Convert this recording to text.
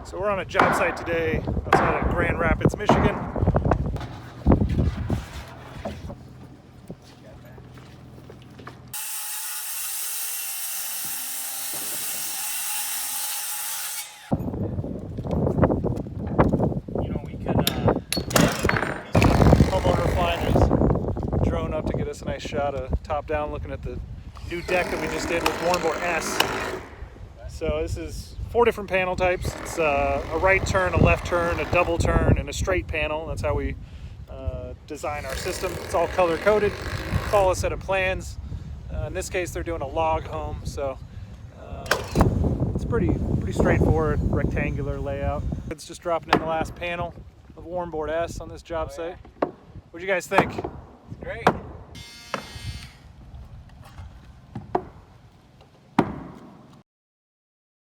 So we're on a job site today outside of Grand Rapids, Michigan. Homeowner flying his drone up to get us a nice shot of top down looking at the new deck that we just did with Warmboard-S. So this is 4 different panel types. It's a right turn, a left turn, a double turn, and a straight panel. That's how we design our system. It's all color coded. Follow a set of plans. In this case, they're doing a log home, so it's pretty straightforward rectangular layout. It's just dropping in the last panel of Warmboard-S on this job site. What do you guys think? It's great.